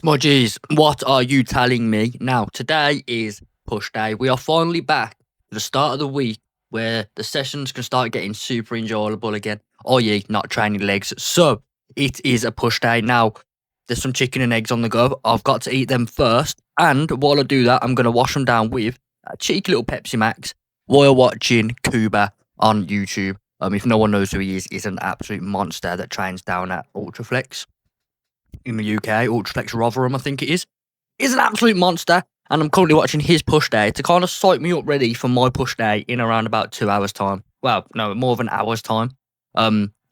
Smudgies, what are you telling me? Now, today is push day. We are finally back to the start of the week where the sessions can start getting super enjoyable again, i.e. not training legs. So, it is a push day. Now, there's some chicken and eggs on the go. I've got to eat them first. And while I do that, I'm going to wash them down with a cheeky little Pepsi Max while watching Kuba on YouTube. If no one knows who he is, he's an absolute monster that trains down at Ultraflex in the UK, Ultraflex Rotherham, I think it is. He's an absolute monster, and I'm currently watching his push day to kind of psych me up ready for my push day in around about 2 hours' time. Well, no, more than an hour's time.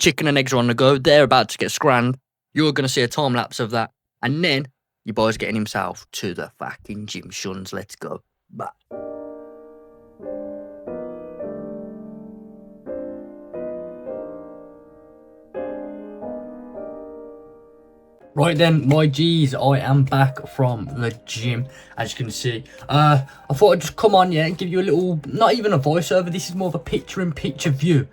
Chicken and eggs are on the go. They're about to get scranned. You're going to see a time lapse of that. And then your boy's getting himself to the fucking gym, shuns. Let's go. Bye. Right then, my G's, I am back from the gym, as you can see. I thought I'd just come on, and give you a little, not even a voiceover, this is more of a picture-in-picture view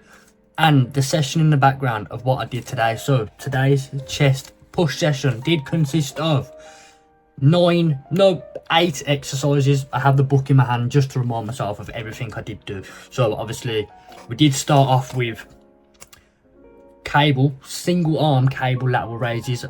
and the session in the background of what I did today. So, today's chest push session did consist of 8 exercises. I have the book in my hand just to remind myself of everything I did do. So, obviously, we did start off with single arm cable lateral raises.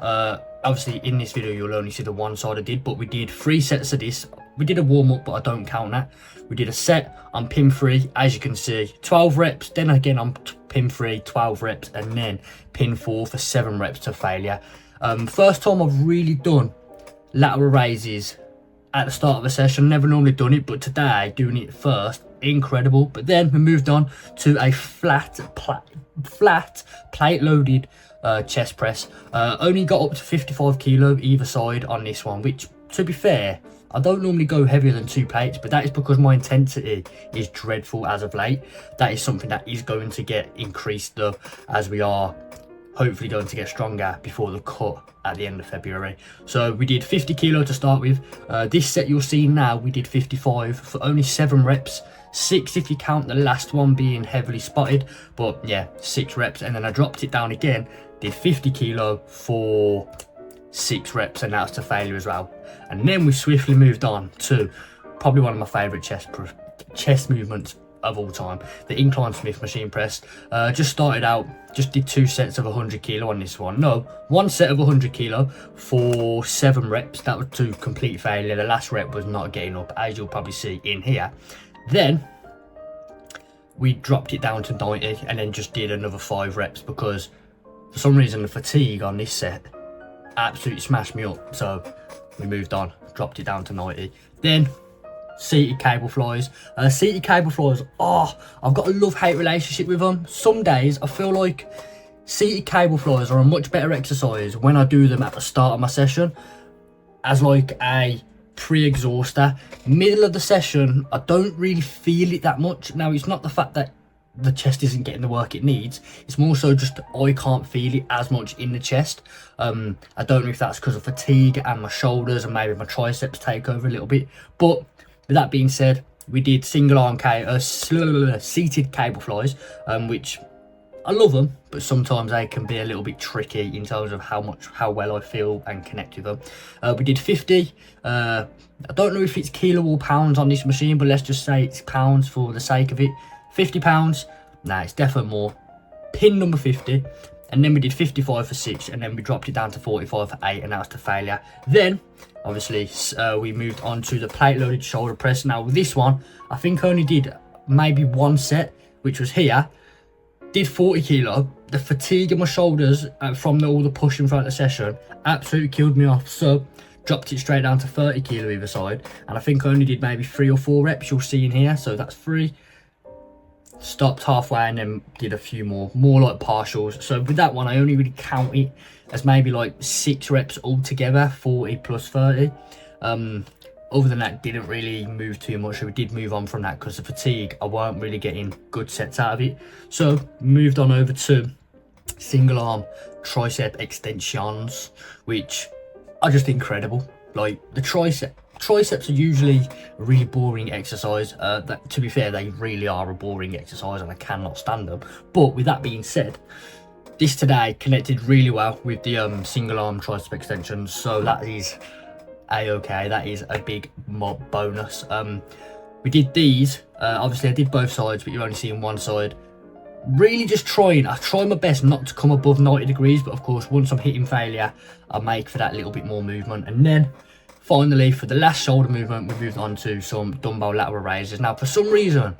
Obviously in this video you'll only see the one side I did, but we did 3 sets of this. We did a warm-up, but I don't count that. We did a set on pin 3, as you can see, 12 reps, then again on pin 3, 12 reps, and then pin 4 for 7 reps to failure. First time I've really done lateral raises at the start of a session. Never normally done it, but today doing it first, incredible. But then we moved on to a flat plate loaded chest press. Only got up to 55 kilo either side on this one, which, to be fair, I don't normally go heavier than 2 plates, but that is because my intensity is dreadful as of late. That is something that is going to get increased though, as we are hopefully going to get stronger before the cut at the end of February. So we did 50 kilo to start with. This set you'll see now, we did 55 for only 7 reps. 6 if you count the last one being heavily spotted, but yeah, 6 reps, and then I dropped it down again, did 50 kilo for 6 reps, and that's to failure as well. And then we swiftly moved on to probably one of my favourite chest movements of all time, the incline Smith machine press. Just started out, just did 2 sets of 100 kilo on this one. No, 1 set of 100 kilo for 7 reps. That was to complete failure. The last rep was not getting up, as you'll probably see in here. Then we dropped it down to 90 and then just did another 5 reps because for some reason the fatigue on this set absolutely smashed me up. So we moved on, dropped it down to 90. Then seated cable flies. Seated cable flies, I've got a love-hate relationship with them. Some days I feel like seated cable flies are a much better exercise when I do them at the start of my session as like a pre-exhauster. Middle of the session I don't really feel it that much. Now it's not the fact that the chest isn't getting the work it needs, it's more so just I can't feel it as much in the chest. I don't know if that's because of fatigue and my shoulders and maybe my triceps take over a little bit. But with that being said, we did single arm seated cable flies, which I love them, but sometimes they can be a little bit tricky in terms of how well I feel and connect with them. We did 50. I don't know if it's kilo or pounds on this machine, but let's just say it's pounds for the sake of it. 50 pounds. Nah, it's definitely more. Pin number 50. And then we did 55 for 6, and then we dropped it down to 45 for 8, and that was to failure. Then, obviously, we moved on to the plate loaded shoulder press. Now, with this one, I think I only did maybe 1 set, which was here. Did 40 kilo. The fatigue in my shoulders from all the pushing throughout the session absolutely killed me off. So, dropped it straight down to 30 kilo either side. And I think I only did maybe 3 or 4 reps, you'll see in here. So, that's 3. Stopped halfway and then did a few more like partials. So with that one I only really count it as maybe like 6 reps altogether, 40 plus 30. Other than that, didn't really move too much. So we did move on from that because the fatigue, I weren't really getting good sets out of it. So moved on over to single arm tricep extensions, which are just incredible. Like the triceps are usually a really boring exercise. That, to be fair, they really are a boring exercise and I cannot stand them. But with that being said, this today connected really well with the single arm tricep extensions, so that is a-okay. That is a big bonus. We did these, obviously I did both sides, but you're only seeing one side. Really just I try my best not to come above 90 degrees, but of course once I'm hitting failure, I make for that little bit more movement. And then finally, for the last shoulder movement, we moved on to some dumbbell lateral raises. Now, for some reason,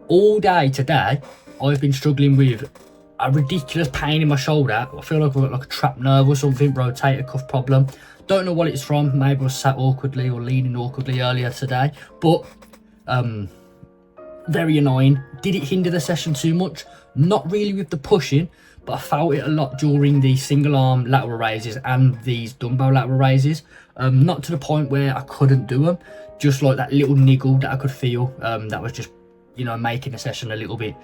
all day today, I've been struggling with a ridiculous pain in my shoulder. I feel like I've got like a trapped nerve or something, rotator cuff problem. Don't know what it's from. Maybe I was sat awkwardly or leaning awkwardly earlier today, but very annoying. Did it hinder the session too much? Not really with the pushing, but I felt it a lot during the single arm lateral raises and these dumbbell lateral raises. Not to the point where I couldn't do them, just like that little niggle that I could feel, that was just, you know, making the session a little bit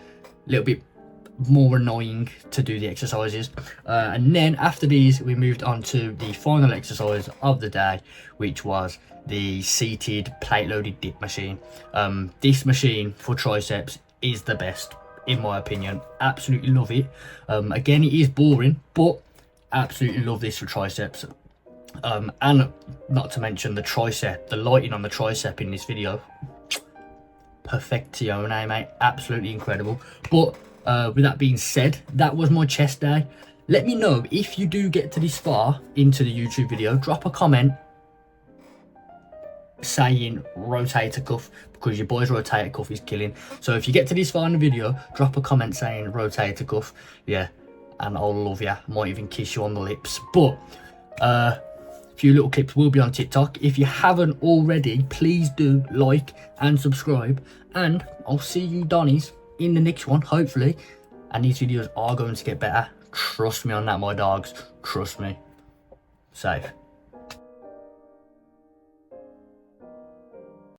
more annoying to do the exercises. And then after these, we moved on to the final exercise of the day, which was the seated plate loaded dip machine. This machine for triceps is the best, in my opinion. Absolutely love it. Again, it is boring, but absolutely love this for triceps. And not to mention the tricep, the lighting on the tricep in this video, perfectione, mate. Absolutely incredible. But with that being said, that was my chest day. Let me know if you do get to this far into the YouTube video. Drop a comment saying rotator cuff, because your boy's rotator cuff is killing. So if you get to this far in the video, drop a comment saying rotator cuff, yeah, and I'll love you. Might even kiss you on the lips. But a few little clips will be on TikTok. If you haven't already, please do like and subscribe, and I'll see you Donnies in the next one, hopefully. And these videos are going to get better. Trust me on that, my dogs. Trust me. Safe.